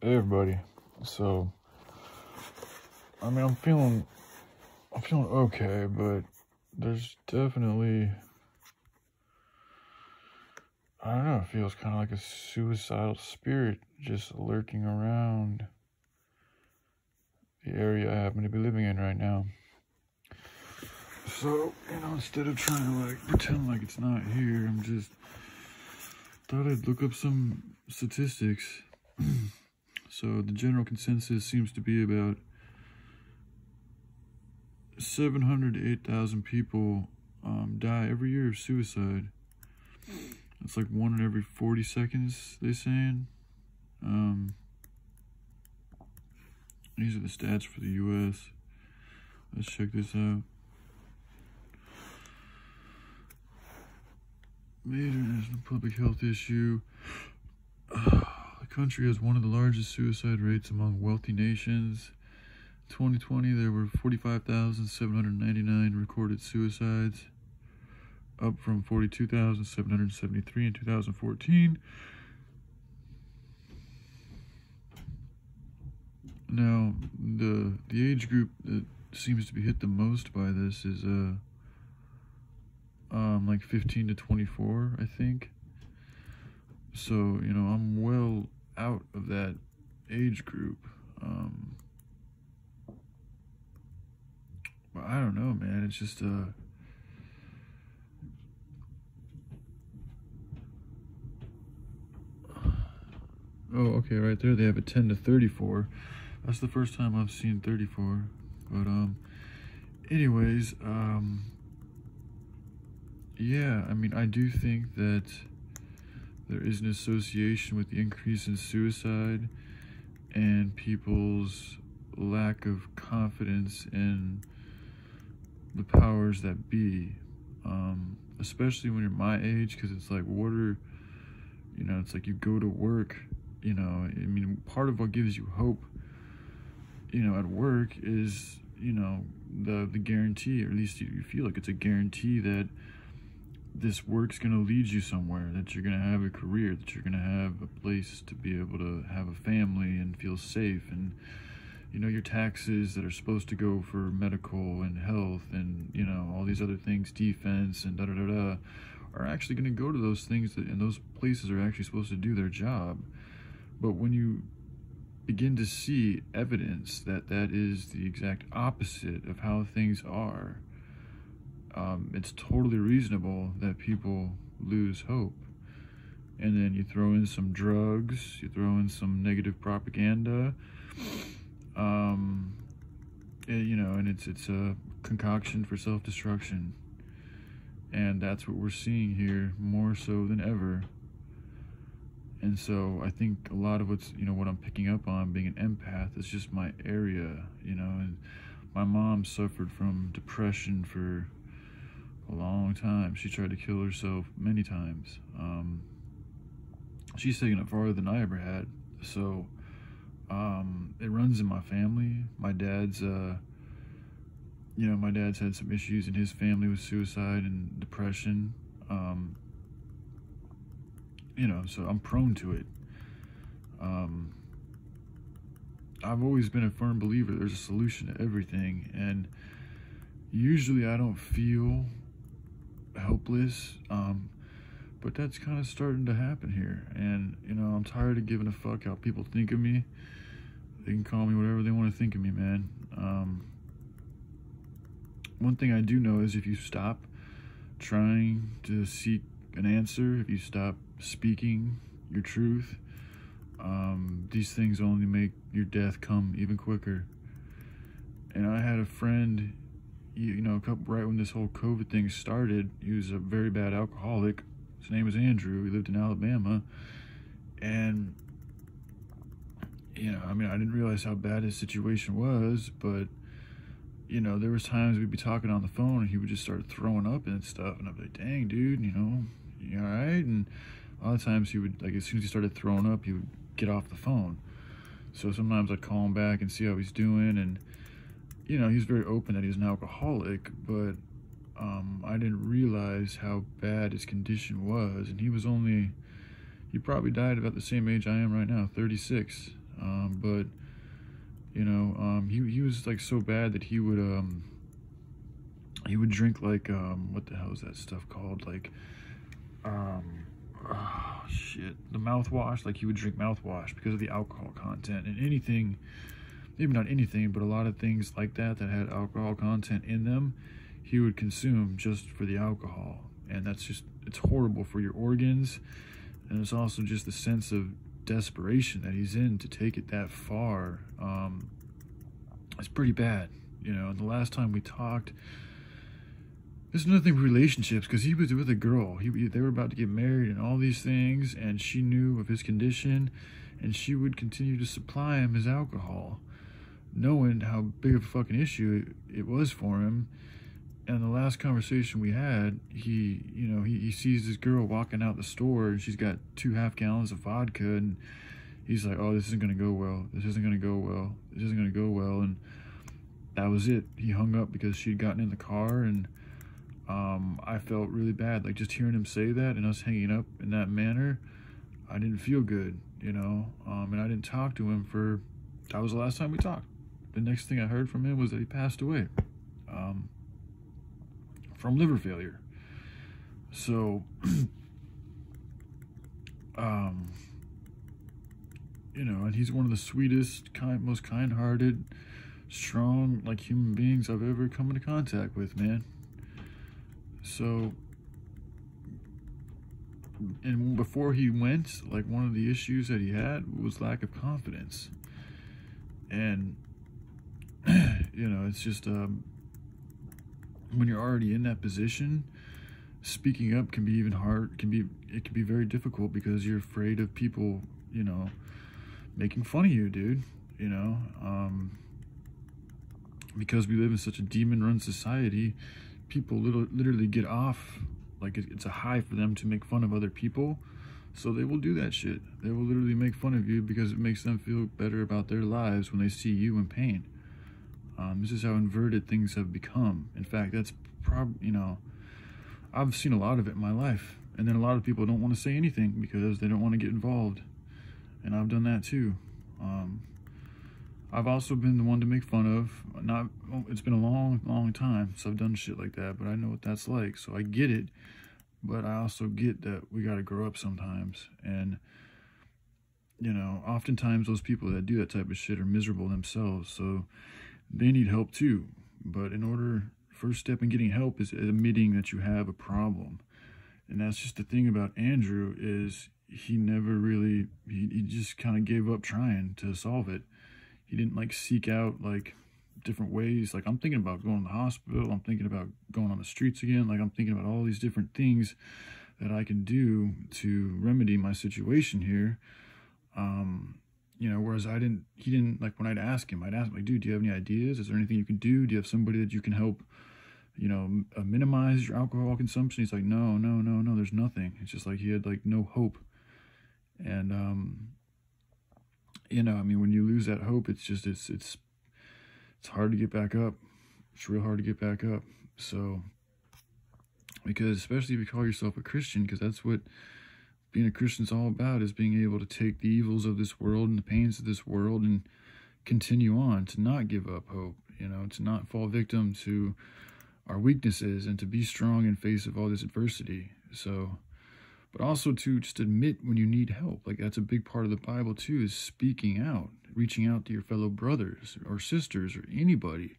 Hey everybody. So, I mean, I'm feeling okay, but there's definitely, I don't know, it feels kind of like a suicidal spirit just lurking around the area I happen to be living in right now. So, instead of trying to like pretend like it's not here, I'm just thought I'd look up some statistics. So the general consensus seems to be about 700 to 8,000 people die every year of suicide. It's like 1 in every 40 seconds, they're saying. These are the stats for the US. Let's check this out. Major national public health issue. The country has one of the largest suicide rates among wealthy nations. 2020, there were 45,799 recorded suicides, up from 42,773 in 2014. Now, the age group that seems to be hit the most by this is like 15 to 24, I think. So, I'm well out of that age group. But I don't know, man. It's just oh, okay, right there they have a 10 to 34. That's the first time I've seen 34. But anyways, yeah, I mean, I do think that there is an association with the increase in suicide and people's lack of confidence in the powers that be, especially when you're my age, because it's like, it's like you go to work, I mean, part of what gives you hope, at work is, the guarantee, or at least you feel like it's a guarantee that this work's going to lead you somewhere, that you're going to have a career, that you're going to have a place to be able to have a family and feel safe, and your taxes that are supposed to go for medical and health and all these other things, defense and are actually going to go to those things and those places are actually supposed to do their job. But when you begin to see evidence that that is the exact opposite of how things are, it's totally reasonable that people lose hope. And then you throw in some drugs, you throw in some negative propaganda, and it's a concoction for self-destruction. And that's what we're seeing here more so than ever. And so I think a lot of what I'm picking up on being an empath is just my area, and my mom suffered from depression for a long time. She tried to kill herself many times. She's taken it farther than I ever had. So it runs in my family. My dad's had some issues in his family with suicide and depression. So I'm prone to it. I've always been a firm believer there's a solution to everything, and usually I don't feel helpless, but that's kind of starting to happen here. And I'm tired of giving a fuck how people think of me. They can call me whatever they want to think of me, man. One thing I do know is if you stop trying to seek an answer, if you stop speaking your truth, these things only make your death come even quicker. And I had a friend, right when this whole COVID thing started, he was a very bad alcoholic. His name was Andrew. He lived in Alabama. And, I didn't realize how bad his situation was, but, there was times we'd be talking on the phone and he would just start throwing up and stuff. And I'd be like, dang, dude, you all right? And a lot of times he would, like, as soon as he started throwing up, he would get off the phone. So sometimes I'd call him back and see how he's doing. And, he's very open that he's an alcoholic, but I didn't realize how bad his condition was. And he probably died about the same age I am right now, 36. But you know, he was like so bad that he would drink like what the hell is that stuff called, like oh shit, the mouthwash. Like he would drink mouthwash because of the alcohol content, and anything, maybe not anything, but a lot of things like that that had alcohol content in them, he would consume just for the alcohol. And that's just, it's horrible for your organs. And it's also just the sense of desperation that he's in to take it that far. It's pretty bad, you know. And the last time we talked, there's nothing with relationships, because he was with a girl. They were about to get married and all these things, and she knew of his condition, and she would continue to supply him his alcohol, knowing how big of a fucking issue it was for him. And the last conversation we had, he sees this girl walking out the store, and she's got 2 half gallons of vodka, and he's like, oh, this isn't gonna go well. This isn't gonna go well. This isn't gonna go well. And that was it. He hung up because she'd gotten in the car, and I felt really bad. Like, just hearing him say that and us hanging up in that manner, I didn't feel good, you know. And I didn't talk to him that was the last time we talked. The next thing I heard from him was that he passed away. From liver failure. So, you know, and he's one of the sweetest, most kind-hearted, strong, like, human beings I've ever come into contact with, man. So, and before he went, like, one of the issues that he had was lack of confidence. And, you know, it's just, when you're already in that position, speaking up can be even hard. It can be very difficult because you're afraid of people, you know, making fun of you, dude. You know, because we live in such a demon-run society, people literally get off, like it's a high for them to make fun of other people. So they will do that shit. They will literally make fun of you because it makes them feel better about their lives when they see you in pain. This is how inverted things have become. In fact, that's you know, I've seen a lot of it in my life. And then a lot of people don't want to say anything because they don't want to get involved. And I've done that too. I've also been the one to make fun of. It's been a long time since I've done shit like that, but I know what that's like. So I get it. But I also get that we got to grow up sometimes. And, you know, oftentimes those people that do that type of shit are miserable themselves. So they need help too. But first step in getting help is admitting that you have a problem. And that's just the thing about Andrew, is he never really, he just kind of gave up trying to solve it. He didn't like seek out like different ways. Like, I'm thinking about going to the hospital. I'm thinking about going on the streets again. Like, I'm thinking about all these different things that I can do to remedy my situation here. You know, whereas he didn't, like, when I'd ask him, like, dude, do you have any ideas? Is there anything you can do? Do you have somebody that you can help, you know, minimize your alcohol consumption? He's like, no, there's nothing. It's just like he had like no hope. And, you know, I mean, when you lose that hope, it's just, it's hard to get back up. It's real hard to get back up. So, because especially if you call yourself a Christian, because that's what being a Christian is all about, is being able to take the evils of this world and the pains of this world and continue on, to not give up hope, you know, to not fall victim to our weaknesses, and to be strong in face of all this adversity. So, but also to just admit when you need help. Like, that's a big part of the Bible too, is speaking out, reaching out to your fellow brothers or sisters or anybody.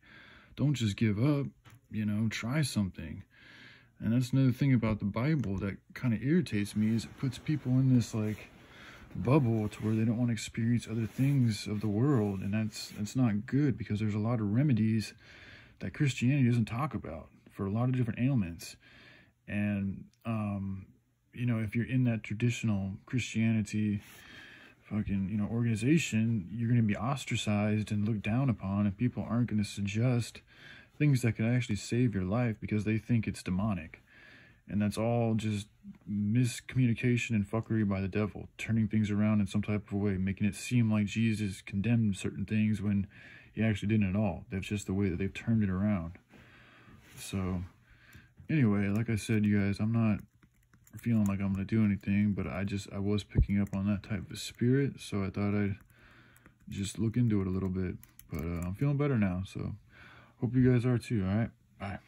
Don't just give up, you know, try something. And that's another thing about the Bible that kind of irritates me, is it puts people in this like bubble to where they don't want to experience other things of the world. And that's not good, because there's a lot of remedies that Christianity doesn't talk about for a lot of different ailments. And, you know, if you're in that traditional Christianity fucking, you know, organization, you're going to be ostracized and looked down upon, and people aren't going to suggest things that can actually save your life because they think it's demonic. And that's all just miscommunication and fuckery by the devil, turning things around in some type of way, making it seem like Jesus condemned certain things when he actually didn't at all. That's just the way that they've turned it around. So, anyway, like I said, you guys, I'm not feeling like I'm going to do anything, but I was picking up on that type of spirit, so I thought I'd just look into it a little bit. But I'm feeling better now, so hope you guys are too. All right, bye.